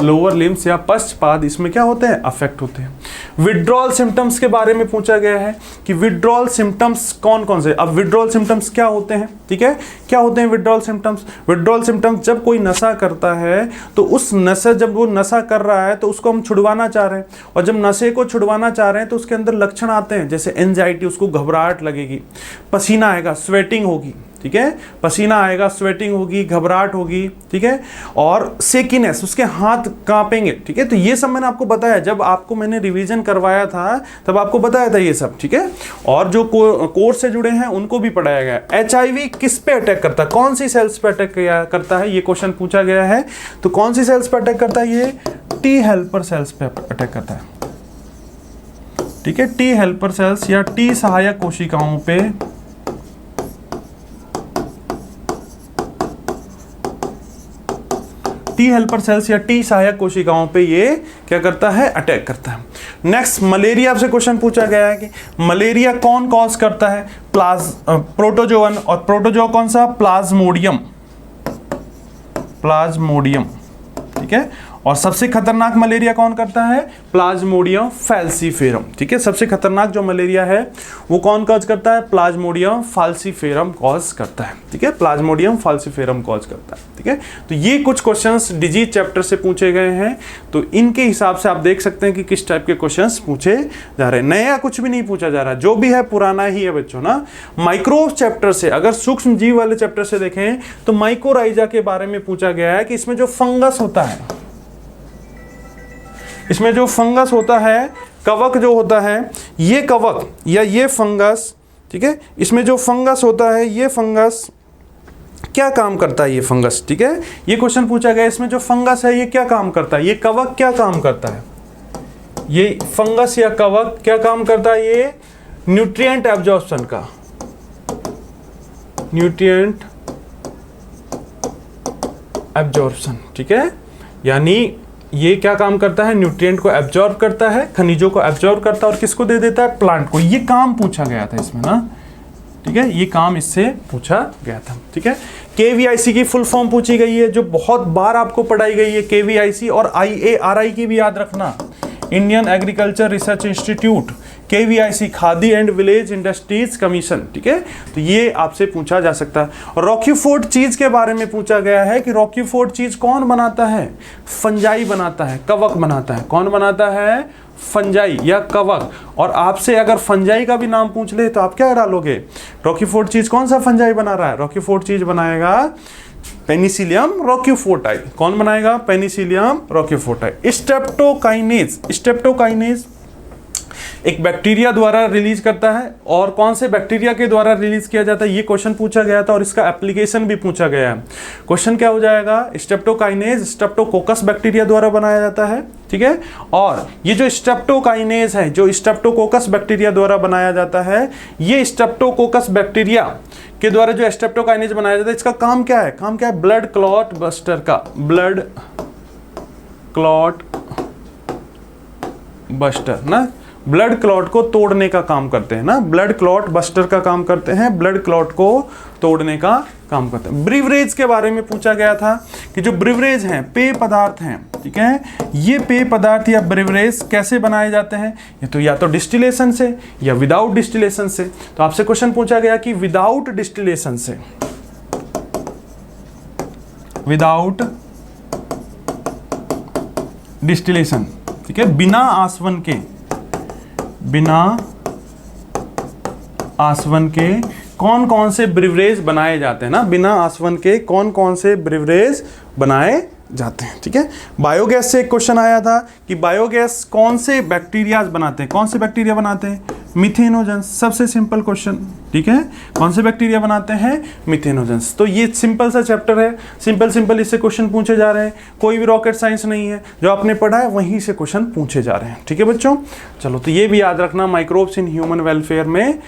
लोअर लिम्स या पश्चपाद, इसमें क्या होते हैं, अफेक्ट होते हैं। विड्रॉल सिम्टम्स के बारे में पूछा गया है कि विड्रॉल सिम्टम्स कौन कौन से। अब विड्रॉल सिम्टम्स क्या होते हैं, ठीक है, क्या होते हैं विड्रॉल सिम्टम्स। विड्रॉल सिम्टम्स, जब कोई नशा करता है तो उस नशा, जब वो नशा कर रहा है तो उसको हम छुड़वाना चाह रहे हैं, और जब नशे को छुड़वाना चाह रहे हैं तो उसके अंदर लक्षण आते हैं, जैसे एंजाइटी, उसको घबराहट लगेगी, पसीना आएगा, स्वेटिंग होगी, ठीक है, पसीना आएगा, स्वेटिंग होगी, घबराहट होगी, ठीक है, और सेकीनेस, उसके हाथ कांपेंगे, ठीक है। तो ये सब मैंने आपको बताया, जब आपको मैंने रिवीजन करवाया था तब आपको बताया था ये सब, ठीक है। और जो कोर्स से जुड़े हैं उनको भी पढ़ाया गया। HIV किस पे अटैक करता है, कौन सी सेल्स पे अटैक करता है, ये क्वेश्चन पूछा गया है। तो कौन सी सेल्स पे अटैक करता है, ये T हेल्पर सेल्स पे अटैक करता है, ठीक है, टी हेल्पर सेल्स या टी सहायक कोशिकाओं पे टी हेल्पर सेल्स या टी सहायक कोशिकाओं पे ये क्या करता है, अटैक करता है। नेक्स्ट मलेरिया से क्वेश्चन पूछा गया है कि मलेरिया कौन कॉज करता है, प्रोटोजोअन, और प्रोटोजोआ कौन सा, प्लाज्मोडियम, प्लाज्मोडियम, ठीक है। और सबसे खतरनाक मलेरिया कौन करता है, प्लाज्मोडियम फैल्सीफेरम, ठीक है। सबसे खतरनाक जो मलेरिया है वो कौन कॉज करता है, प्लाज्मोडियम फाल्सीफेरम कॉज करता है, ठीक है, प्लाज्मोडियम फाल्सीफेरम कॉज करता है, ठीक है। तो ये कुछ क्वेश्चंस डिजीज चैप्टर से पूछे गए हैं, तो इनके हिसाब से आप देख सकते हैं कि किस टाइप के क्वेश्चंस पूछे जा रहे हैं। नया कुछ भी नहीं पूछा जा रहा, जो भी है पुराना ही है बच्चों ना। माइक्रोब चैप्टर से, अगर सूक्ष्म जीव वाले चैप्टर से देखें तो माइकोराइजा के बारे में पूछा गया है कि इसमें जो फंगस होता है, इसमें जो फंगस होता है, कवक जो होता है, ये कवक या ये फंगस, ठीक है, इसमें जो फंगस होता है, ये फंगस क्या काम करता है, ये फंगस, ठीक है, ये क्वेश्चन पूछा गया, इसमें जो फंगस है ये क्या काम करता है, ये कवक क्या काम करता है, ये फंगस या कवक क्या काम करता है, ये न्यूट्रिएंट एब्जॉर्प्शन का, न्यूट्रिएंट एब्जॉर्प्शन, ठीक है, यानी ये क्या काम करता है, न्यूट्रिएंट को एब्जॉर्ब करता है, खनिजों को एब्जॉर्ब करता है और किसको दे देता है, प्लांट को। ये काम पूछा गया था इसमें ना, ठीक है, ये काम इससे पूछा गया था, ठीक है। केवीआईसी की फुल फॉर्म पूछी गई है, जो बहुत बार आपको पढ़ाई गई है, केवीआईसी, और IARI की भी याद रखना, Indian agriculture research institute, KVIC khadi and village industries commission, ठीक है। तो ये आपसे पूछा जा सकता है। और रॉकीफोर्ड चीज के बारे में पूछा गया है कि रॉकीफोर्ड चीज कौन बनाता है, फंजाई बनाता है, कवक बनाता है, कौन बनाता है, फंजाई या कवक। और आपसे अगर फंजाई का भी नाम पूछ ले तो आप क्या डालोगे, रॉकीफोर्ड चीज कौन सा फंजाई बना रहा है, रॉकीफोर्ड चीज बनाएगा पेनिसिलियम रॉकीफोर्टाई, कौन बनाएगा, पेनिसिलियम रॉकीफोर्टाई। स्ट्रेप्टोकाइनेज, स्ट्रेप्टोकाइनेज एक बैक्टीरिया द्वारा रिलीज करता है, और कौन से बैक्टीरिया के द्वारा रिलीज किया जाता है, ये क्वेश्चन पूछा गया था और इसका एप्लीकेशन भी पूछा गया है। क्वेश्चन क्या हो जाएगा, स्ट्रेप्टोकाइनेज स्ट्रेप्टोकोकस बैक्टीरिया द्वारा बनाया जाता है, ठीक है। और ये जो स्ट्रेप्टोकाइनेज है, जो स्ट्रेप्टोकोकस बैक्टीरिया द्वारा बनाया जाता है, ये स्ट्रेप्टोकोकस बैक्टीरिया के द्वारा जो स्ट्रेप्टोकाइनेज बनाया जाता है, इसका काम क्या है, काम क्या है, ब्लड क्लॉट बस्टर का, ब्लड क्लॉट बस्टर ना, ब्लड क्लॉट को तोड़ने का काम करते हैं ना, ब्लड क्लॉट बस्टर का काम करते हैं, ब्लड क्लॉट को तोड़ने का काम करते हैं। ब्रिवरेज के बारे में पूछा गया था कि जो ब्रिवरेज हैं, पेय पदार्थ हैं, ठीक है, ये पेय पदार्थ या ब्रिवरेज कैसे बनाए जाते हैं, ये तो या तो डिस्टिलेशन से या विदाउट डिस्टिलेशन से। तो आपसे क्वेश्चन पूछा गया कि विदाउट डिस्टिलेशन से, विदाउट डिस्टिलेशन, ठीक है, बिना आसवन के, बिना आसवन के कौन कौन से ब्रिवरेज बनाए जाते हैं ना, बिना आसवन के कौन कौन से ब्रिवरेज बनाए जाते हैं, ठीक है। बायोगैस से एक क्वेश्चन आया था कि बायोगैस कौन से बैक्टीरिया बनाते हैं, कौन से बैक्टीरिया बनाते हैं, मिथेनोजेंस, सबसे सिंपल क्वेश्चन, ठीक है, कौन से बैक्टीरिया बनाते हैं, मिथेनोजेंस। तो ये सिंपल सा चैप्टर है, सिंपल इससे क्वेश्चन पूछे जा रहे हैं, कोई भी रॉकेट साइंस नहीं है, जो आपने पढ़ा है वहीं से क्वेश्चन पूछे जा रहे हैं, ठीक है बच्चों। चलो, तो ये भी याद रखना, माइक्रोब्स इन ह्यूमन वेलफेयर में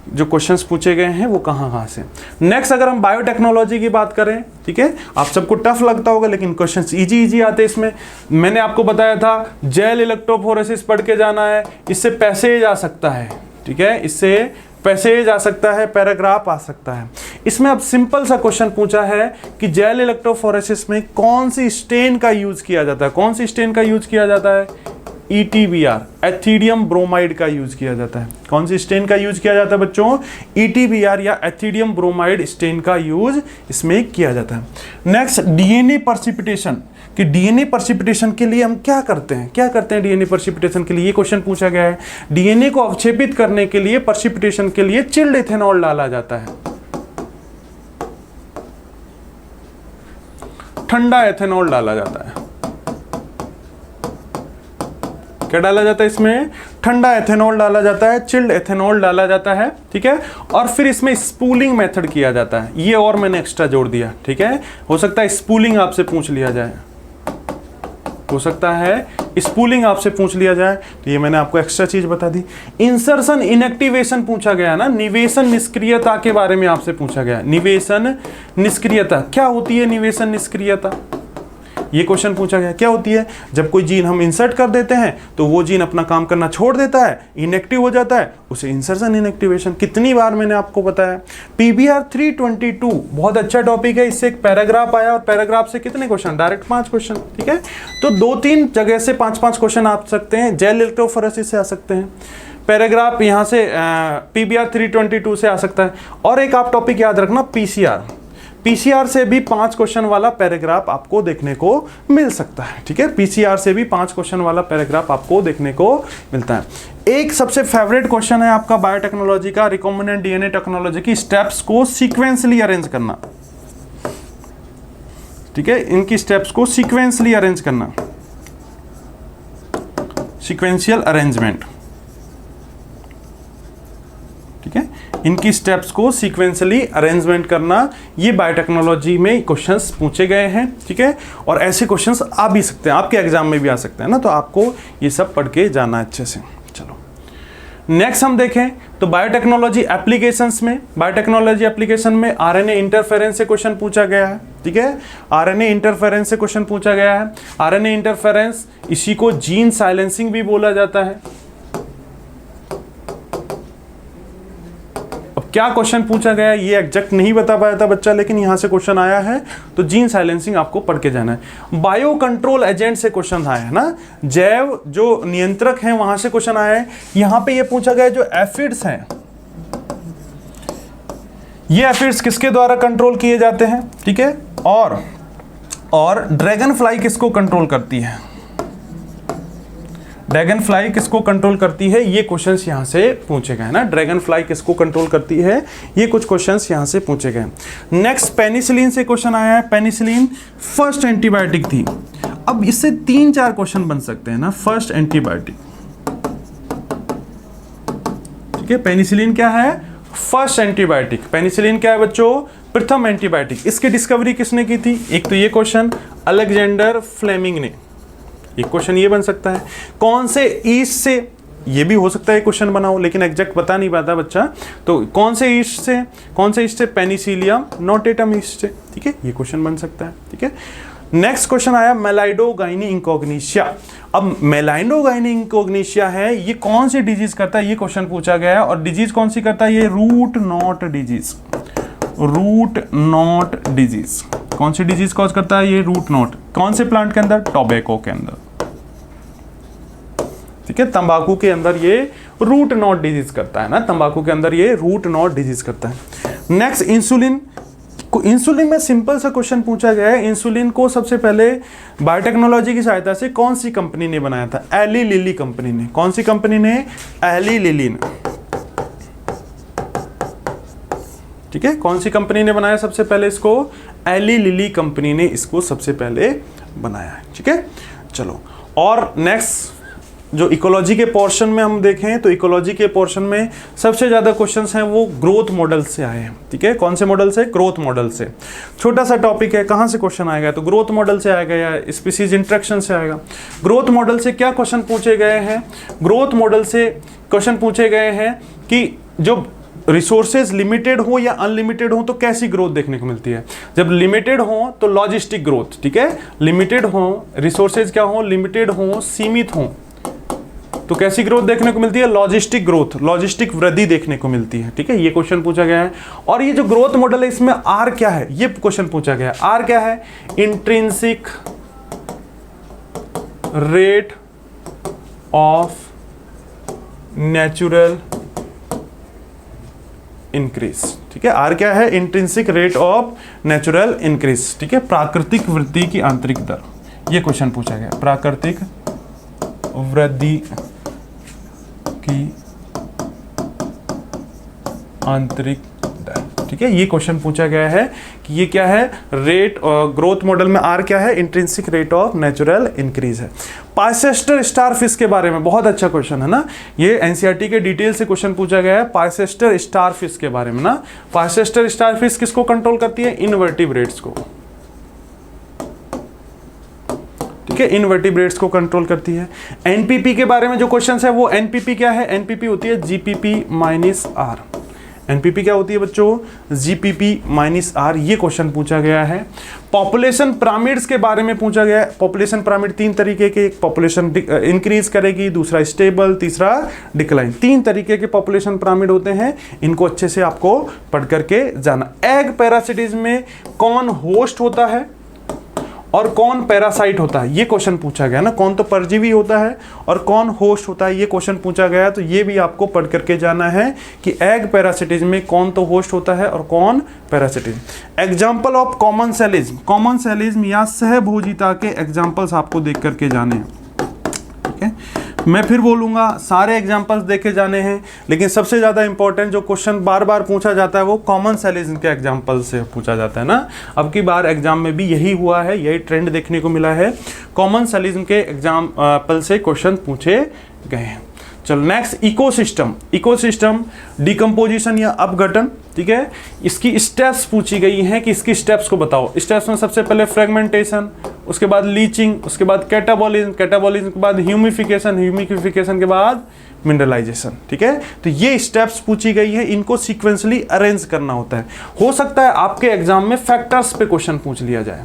जो क्वेश्चंस पूछे गए हैं वो कहाँ से। नेक्स्ट अगर हम बायोटेक्नोलॉजी की बात करें, ठीक है, आप सबको टफ लगता होगा लेकिन क्वेश्चंस इजी आते हैं इसमें। मैंने आपको बताया था जेल इलेक्ट्रोफोरेसिस पढ़ के जाना है, इससे पैसेज आ सकता है, ठीक है, इससे पैसेज आ सकता है, पैराग्राफ आ सकता है। इसमें अब सिंपल सा क्वेश्चन पूछा है कि जेल इलेक्ट्रोफोरेसिस में कौन सी स्टेन का यूज किया जाता है, कौन सी स्टेन का यूज किया जाता है, ETBR, एथिडियम ब्रोमाइड का यूज किया जाता है। कौन सी स्टेन का यूज किया जाता है बच्चों, ETBR या एथिडियम ब्रोमाइड स्टेन का यूज इसमें किया जाता है। नेक्स्ट DNA पर्सिपिटेशन, कि DNA पर्सिपिटेशन के लिए हम क्या करते हैं, DNA पर्सिपिटेशन के लिए, ये क्वेश्चन पूछा गया है। DNA को अवक्षेपित करने के लिए, पर्सिपिटेशन के लिए चिल्ड इथेनॉल डाला जाता है, ठंडा एथेनॉल डाला जाता है। क्या डाला जाता है इसमें, ठंडा एथेनॉल डाला जाता है, चिल्ड एथेनॉल डाला जाता है, ठीक है। और फिर इसमें स्पूलिंग मेथड किया जाता है, ये और मैंने एक्स्ट्रा जोड़ दिया, ठीक है, हो सकता है स्पूलिंग आपसे पूछ लिया जाए। हो सकता है स्पूलिंग आपसे पूछ लिया जाए, तो ये मैंने आपको एक्स्ट्रा चीज बता दी। इंसर्शन इनएक्टिवेशन पूछा गया ना, निवेशन निष्क्रियता के बारे में आपसे पूछा गया। निवेशन निष्क्रियता क्या होती है? निवेशन निष्क्रियता ये क्वेश्चन पूछा गया। क्या होती है? जब कोई जीन हम इंसर्ट कर देते हैं तो वो जीन अपना काम करना छोड़ देता है, इनएक्टिव हो जाता है, उसे इंसर्शन इनएक्टिवेशन। कितनी बार मैंने आपको बताया। PBR 322 बहुत अच्छा टॉपिक है, इससे एक पैराग्राफ आया और पैराग्राफ से कितने क्वेश्चन? Direct 5 question. ठीक है, तो 2-3 जगह से 5-5 क्वेश्चन आ सकते हैं। जेल इलेक्ट्रोफोरेसिस से आ सकते हैं, पैराग्राफ यहाँ से PBR 322 से आ सकता है। और एक आप टॉपिक याद रखना, PCR से भी 5 क्वेश्चन वाला पैराग्राफ आपको देखने को मिल सकता है। ठीक है, PCR से भी 5 क्वेश्चन वाला पैराग्राफ आपको देखने को मिलता है। एक सबसे फेवरेट क्वेश्चन है आपका बायोटेक्नोलॉजी का, रिकॉम्बिनेंट DNA टेक्नोलॉजी की स्टेप्स को सीक्वेंसली अरेंज करना। ठीक है, इनकी स्टेप्स को सीक्वेंसली अरेंज करना, सीक्वेंशियल अरेंजमेंट। ठीक है, इनकी स्टेप्स को सीक्वेंसली अरेंजमेंट करना, ये बायोटेक्नोलॉजी में क्वेश्चंस पूछे गए हैं। ठीक है, और ऐसे क्वेश्चंस आ भी सकते हैं, आपके एग्जाम में भी आ सकते हैं ना, तो आपको ये सब पढ़ के जाना अच्छे से। चलो नेक्स्ट हम देखें तो बायोटेक्नोलॉजी एप्लीकेशंस में, बायोटेक्नोलॉजी एप्लीकेशन में RNA इंटरफेरेंस से क्वेश्चन पूछा गया है। ठीक है, RNA इंटरफेरेंस से क्वेश्चन पूछा गया है। RNA इंटरफेरेंस, इसी को जीन साइलेंसिंग भी बोला जाता है। क्या क्वेश्चन पूछा गया ये एग्जैक्ट नहीं बता पाया था बच्चा, लेकिन यहां से क्वेश्चन आया है, तो जीन साइलेंसिंग आपको पढ़ के जाना है। बायो कंट्रोल एजेंट से क्वेश्चन आया है ना, जैव जो नियंत्रक हैं वहां से क्वेश्चन आया है। यहां पे ये पूछा गया जो एफिड्स हैं, ये एफिड्स किसके द्वारा कंट्रोल किए जाते हैं? ठीक है, और ड्रैगन फ्लाई किसको कंट्रोल करती है? ड्रैगन फ्लाई किसको कंट्रोल करती है? ये क्वेश्चंस यहां से पूछे गए ना, ड्रैगन फ्लाई किसको कंट्रोल करती है, ये कुछ क्वेश्चंस यहां से पूछे गए। नेक्स्ट पेनिसिलिन से क्वेश्चन आया है। पेनिसिलिन फर्स्ट एंटीबायोटिक थी। अब इससे 3-4 क्वेश्चन बन सकते हैं ना। फर्स्ट एंटीबायोटिक, ठीक है, पेनिसिलिन क्या है? First antibiotic. पेनिसिलिन क्या है बच्चों? प्रथम एंटीबायोटिक। इसकी डिस्कवरी किसने की थी? एक तो ये क्वेश्चन अलेक्जेंडर फ्लेमिंग ने, एक क्वेश्चन ये बन सकता है। कौन से ईस्ट से, ये भी हो सकता है क्वेश्चन बनाओ, लेकिन एग्जैक्ट बता नहीं पाता बच्चा, तो कौन से ईस्ट से? कौन से ईस्ट से? पेनिसिलियम नोटेटम ईस्ट से। ठीक है, ये क्वेश्चन बन सकता है। ठीक है, नेक्स्ट क्वेश्चन आया मेलाइडोगाइनी इंकोग्निशिया। अब मेलाइडोगाइनी इंकोग्निशिया है, ये कौन सी डिजीज करता है, ये क्वेश्चन पूछा गया है। और डिजीज कौन सी करता है? ये root knot disease. Root knot disease कौन सी डिजीज कॉज करता है? ये रूट नॉट। कौन से प्लांट के अंदर? टोबैको के अंदर। ठीक है, तंबाकू के अंदर ये रूट नॉट डिजीज करता है ना, तंबाकू के अंदर ये रूट नॉट डिजीज करता है। Next insulin. इंसुलिन में सिंपल सा क्वेश्चन पूछा गया है। इंसुलिन को सबसे पहले बायोटेक्नोलॉजी की सहायता से कौन सी कंपनी ने बनाया था? एली लिली कंपनी ने। कौन सी कंपनी ने? एली लिली ने। ठीक है, कौन सी कंपनी ने बनाया सबसे पहले इसको? एली लिली कंपनी ने इसको सबसे पहले बनाया है। ठीक है, चलो और नेक्स्ट जो इकोलॉजी के पोर्शन में हम देखें तो इकोलॉजी के पोर्शन में सबसे ज़्यादा क्वेश्चंस हैं वो ग्रोथ मॉडल से आए हैं। ठीक है, कौन से मॉडल से? ग्रोथ मॉडल से। छोटा सा टॉपिक है, कहाँ से क्वेश्चन आएगा? तो ग्रोथ मॉडल से आएगा या स्पीसीज इंटरेक्शन से आएगा। ग्रोथ मॉडल से क्या क्वेश्चन पूछे गए हैं? ग्रोथ मॉडल से क्वेश्चन पूछे गए हैं कि जो रिसोर्सेज लिमिटेड हो या अनलिमिटेड हो तो कैसी ग्रोथ देखने को मिलती है। जब लिमिटेड हो तो लॉजिस्टिक ग्रोथ। ठीक है, लिमिटेड हो, रिसोर्सेज क्या हो? लिमिटेड हो, सीमित हो, तो कैसी ग्रोथ देखने को मिलती है? लॉजिस्टिक ग्रोथ, लॉजिस्टिक वृद्धि देखने को मिलती है। ठीक है, ये क्वेश्चन पूछा गया है। और ये जो ग्रोथ मॉडल है इसमें आर क्या है, ये क्वेश्चन पूछा गया है। आर क्या है? Intrinsic rate of natural increase. ठीक है, आर क्या है? Intrinsic rate of natural increase. ठीक है, प्राकृतिक वृद्धि की आंतरिक दर, ये क्वेश्चन पूछा गया। प्राकृतिक वृद्धि की आंतरिक दर। ठीक है, ये क्वेश्चन पूछा गया है कि ये क्या है? रेट ग्रोथ मॉडल में आर क्या है? Intrinsic rate of natural increase है। पाइसेस्टर स्टारफिश के बारे में बहुत अच्छा क्वेश्चन है ना, ये एनसीईआरटी के डिटेल से क्वेश्चन पूछा गया है पाइसेस्टर स्टारफिश के बारे में ना। पाइसेस्टर स्टारफिश किसको कंट्रोल करती है? इनवर्टिब्रेट्स को। ठीक है, इनवर्टिब्रेट्स को कंट्रोल करती है। एनपीपी के बारे में जो क्वेश्चन है वो एनपीपी क्या है, एनपीपी होती है जीपीपी माइनस आर। एनपीपी क्या होती है बच्चों, जीपीपी माइनस आर, ये क्वेश्चन पूछा गया है। पॉपुलेशन पिरामिड्स के बारे में पूछा गया है। पॉपुलेशन पिरामिड तीन तरीके के, एक पॉपुलेशन इंक्रीज करेगी, दूसरा स्टेबल, तीसरा डिक्लाइन। तीन तरीके के पॉपुलेशन पिरामिड होते हैं, इनको अच्छे से आपको पढ़ करके जाना। एग पैरासिटिज्म में कौन होस्ट होता है और कौन पैरासाइट होता है, ये क्वेश्चन पूछा गया ना। कौन तो परजीवी होता है और कौन होस्ट होता है, ये क्वेश्चन पूछा गया। तो ये भी आपको पढ़ करके जाना है कि एग पैरासिटिज्म में कौन तो होस्ट होता है और कौन parasitism. Example of commensalism, commensalism या सहभोजिता के एग्जाम्पल्स आपको देख करके जाने हैं, ठीक है। मैं फिर बोलूँगा सारे एग्जाम्पल्स देखे जाने हैं, लेकिन सबसे ज़्यादा इंपॉर्टेंट जो क्वेश्चन बार बार पूछा जाता है वो कॉमन सेलिज्म के एग्जाम्पल से पूछा जाता है ना। अब की बार एग्जाम में भी यही हुआ है, यही ट्रेंड देखने को मिला है, कॉमन सेलिज्म के एग्जाम्पल से क्वेश्चन पूछे गए हैं। चलो नेक्स्ट, इकोसिस्टम। इकोसिस्टम डिकम्पोजिशन या अपघटन, ठीक है। इसकी स्टेप्स पूछी गई हैं कि इसकी स्टेप्स को बताओ। स्टेप्स में सबसे पहले फ्रेगमेंटेशन, उसके बाद लीचिंग, उसके बाद कैटाबॉलिज्म, कैटाबॉलिज्म के बाद ह्यूमिफिकेशन, ह्यूमिफिकेशन के बाद मिनरलाइजेशन, ठीक है। तो ये स्टेप्स पूछी गई है, इनको सीक्वेंसली अरेंज करना होता है। हो सकता है आपके एग्जाम में फैक्टर्स पे क्वेश्चन पूछ लिया जाए,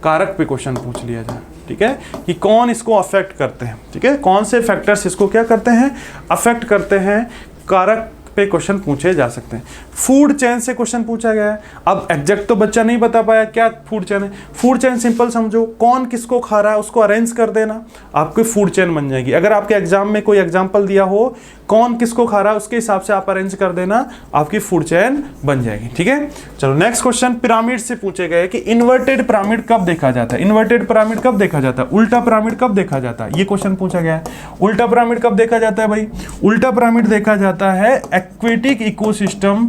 कारक पे क्वेश्चन पूछ लिया जाए, ठीक है, कि कौन इसको अफेक्ट करते हैं, ठीक है, कौन से फैक्टर्स इसको क्या करते हैं, अफेक्ट करते हैं, कारक पे क्वेश्चन पूछे जा सकते हैं। फूड चेन से क्वेश्चन पूछा गया है। अब एग्जैक्ट तो बच्चा नहीं बता पाया क्या फूड चेन है। फूड चेन सिंपल समझो, कौन किसको खा रहा है उसको अरेंज कर देना, आपकी फूड चेन बन जाएगी। अगर आपके एग्जाम में कोई एग्जाम्पल दिया हो कौन किसको खा रहा है उसके हिसाब से आप अरेंज कर देना, आपकी फूड चेन बन जाएगी, ठीक है। चलो नेक्स्ट क्वेश्चन, पिरामिड से पूछे गए कि इन्वर्टेड पिरामिड कब देखा जाता है। इन्वर्टेड पिरामिड कब देखा जाता है, उल्टा पिरामिड कब देखा जाता है, ये क्वेश्चन पूछा गया है। उल्टा पिरामिड कब देखा जाता है भाई, उल्टा पिरामिड देखा जाता है एक्वेटिक इकोसिस्टम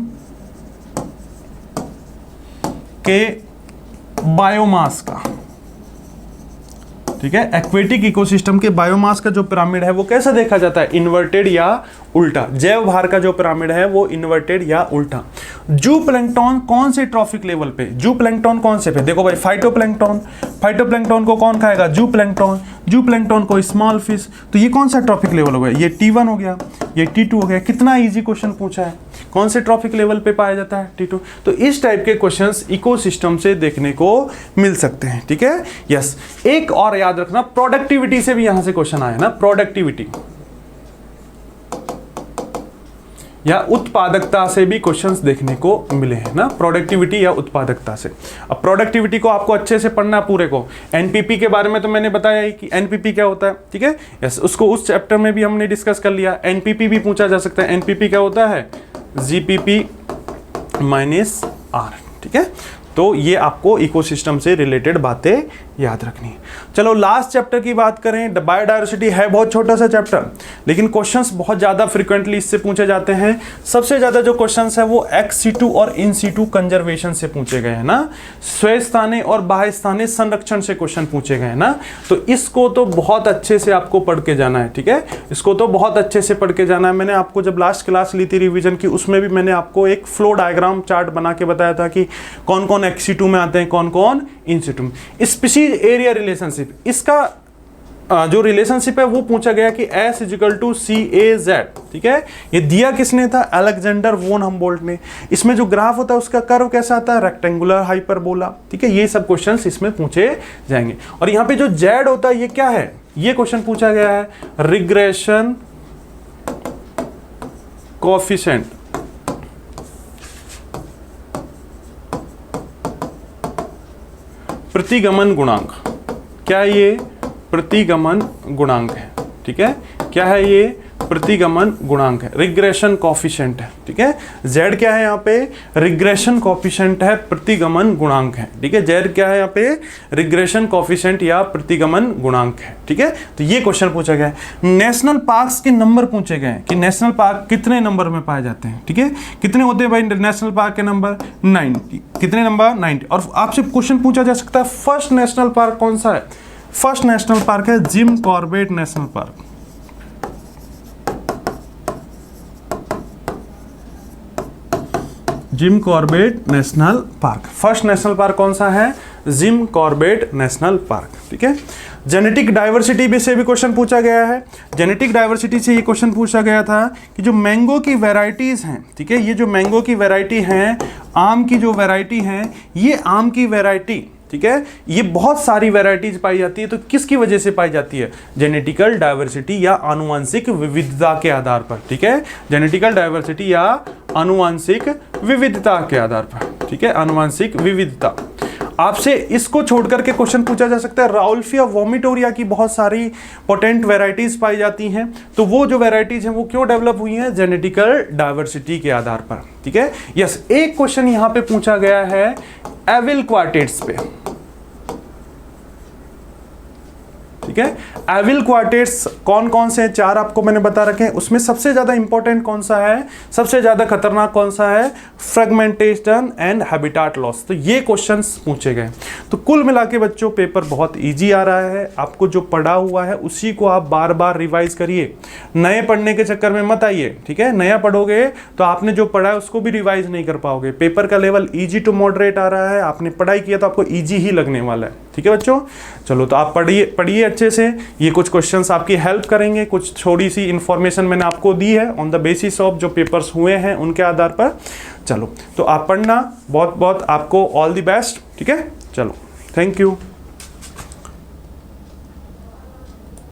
के बायोमास का, ठीक है। एक्वेटिक इकोसिस्टम के बायोमास का जो पिरामिड है वो कैसा देखा जाता है, इन्वर्टेड या उल्टा। जैव भार का जो पिरामिड है वो इन्वर्टेड या उल्टा। जू प्लैंकटन कौन से ट्रॉफिक लेवल पे, जू प्लैंकटन कौन से पे, देखो भाई फाइटोप्लैंकटन, फाइटोप्लैंकटन को कौन खाएगा, जू प्लैंकटन, जू प्लैंकटन को स्मॉल फिश। तो ये कौन सा ट्रॉफिक लेवल हो गया, ये T1 हो गया, ये T2 हो गया। कितना इजी क्वेश्चन पूछा है, कौन से ट्रॉफिक लेवल पे पाया जाता है, T2। तो इस टाइप के क्वेश्चंस इकोसिस्टम से देखने को मिल सकते हैं, ठीक है। यस, एक और याद रखना, प्रोडक्टिविटी से भी यहां से क्वेश्चन आया ना, प्रोडक्टिविटी या उत्पादकता से भी क्वेश्चंस देखने को मिले हैं ना, प्रोडक्टिविटी या उत्पादकता से। अब प्रोडक्टिविटी को आपको अच्छे से पढ़ना पूरे को। एनपीपी के बारे में तो मैंने बताया ही कि एनपीपी क्या होता है, ठीक है। यस, उसको उस चैप्टर में भी हमने डिस्कस कर लिया। एनपीपी भी पूछा जा सकता है। एनपीपी क्या होता है, जीपीपी माइनस आर, ठीक है। तो ये आपको इकोसिस्टम से रिलेटेड बातें याद रखनी है। चलो लास्ट चैप्टर की बात करें, बायोडायवर्सिटी है बहुत छोटा सा चैप्टर, लेकिन क्वेश्चंस बहुत ज़्यादा फ्रीक्वेंटली इससे पूछे जाते हैं। सबसे ज़्यादा जो क्वेश्चंस है वो एक्स सीटू और इन सीटू कंजर्वेशन से पूछे गए हैं ना, स्वस्थाने और बाह्य स्थानीय संरक्षण से क्वेश्चन पूछे गए हैं ना। तो इसको तो बहुत अच्छे से आपको पढ़ के जाना है, ठीक है, इसको तो बहुत अच्छे से पढ़ के जाना है। मैंने आपको जब लास्ट क्लास ली थी रिविजन की, उसमें भी मैंने आपको एक फ्लो डायग्राम चार्ट बना के बताया था कि कौन कौन एक्स सीटू में आते हैं, कौन कौन इन सीटू में। स्पीशीज एरिया रिलेशनशिप, इसका जो रिलेशनशिप है वो पूछा गया कि S = CAZ, ठीक है। ये दिया किसने था, अलेक्जेंडर वोन हम्बोल्ट ने। इसमें जो ग्राफ होता है उसका कर्व कैसा आता है, रेक्टेंगुलर हाइपरबोला, ठीक है। ये सब क्वेश्चंस इसमें पूछे जाएंगे। और यहाँ पे जो Z होता है ये क्या है, ये क्वेश्चन पूछा गया है, रिग्रेशन कोएफिशिएंट, प्रतिगमन गुणांक। क्या ये प्रतिगमन गुणांक है, ठीक है। क्या है ये प्रतिगमन गुणांक है, रिग्रेशन कोएफिशिएंट है, ठीक है। Z क्या है यहाँ पे, रिग्रेशन कोएफिशिएंट है, प्रतिगमन गुणांक है, ठीक है। Z क्या है यहाँ पे, रिग्रेशन कोएफिशिएंट या प्रतिगमन गुणांक है, ठीक है। तो ये क्वेश्चन पूछा गया है। नेशनल पार्क्स के नंबर पूछे गए कि नेशनल पार्क कितने नंबर में पाए जाते हैं, ठीक है। कितने होते हैं भाई नेशनल पार्क के नंबर, 90। कितने नंबर, 90। और आपसे क्वेश्चन पूछा जा सकता है फर्स्ट नेशनल पार्क कौन सा है। फर्स्ट नेशनल पार्क है Jim Corbett national park. Jim Corbett national park, first national park कौन सा है, जिम कॉर्बेट नेशनल पार्क, ठीक है। जेनेटिक डाइवर्सिटी भी से भी क्वेश्चन पूछा गया है। जेनेटिक डाइवर्सिटी से ये क्वेश्चन पूछा गया था कि जो मैंगो की वैरायटीज़ हैं, ठीक है, ये जो मैंगो की वैरायटी हैं, आम की जो वैरायटी हैं, ये आम की वैरायटी, ठीक है, ये बहुत सारी वैरायटीज पाई जाती है, तो किसकी वजह से पाई जाती है? जेनेटिकल डाइवर्सिटी या आनुवंशिक विविधता के आधार पर, ठीक है, जेनेटिकल डाइवर्सिटी या आनुवंशिक विविधता के आधार पर, ठीक है, आनुवंशिक विविधता। आपसे इसको छोड़ करके क्वेश्चन पूछा जा सकता है, राउल्फिया वोमिटोरिया की बहुत सारी पोटेंट वैरायटीज पाई जाती हैं, तो वो जो वैरायटीज हैं वो क्यों डेवलप हुई हैं? जेनेटिकल डाइवर्सिटी के आधार पर, ठीक है। यस, एक क्वेश्चन यहां पे पूछा गया है एविल क्वार्टेट्स पे, ठीक है। एविल क्वार्टेट्स कौन कौन से हैं? 4 आपको मैंने बता रखे हैं। उसमें सबसे ज्यादा इंपॉर्टेंट कौन सा है, सबसे ज्यादा खतरनाक कौन सा है? Fragmentation and habitat loss. तो ये क्वेश्चंस पूछे गए। तो कुल मिला के बच्चों पेपर बहुत इजी आ रहा है। आपको जो पढ़ा हुआ है उसी को आप बार बार रिवाइज करिए, नए पढ़ने के चक्कर में मत आइए, ठीक है। नया पढ़ोगे तो आपने जो पढ़ा है उसको भी रिवाइज नहीं कर पाओगे। पेपर का लेवल इजी टू मॉडरेट आ रहा है, आपने पढ़ाई किया तो आपको इजी ही लगने वाला है, ठीक है बच्चों। चलो, तो आप पढ़िए अच्छे से। ये कुछ क्वेश्चंस आपकी हेल्प करेंगे, कुछ थोड़ी सी इंफॉर्मेशन मैंने आपको दी है ऑन द बेसिस ऑफ जो पेपर्स हुए हैं उनके आधार पर। चलो, तो आप पढ़ना, बहुत बहुत आपको ऑल द बेस्ट, ठीक है। चलो, थैंक यू।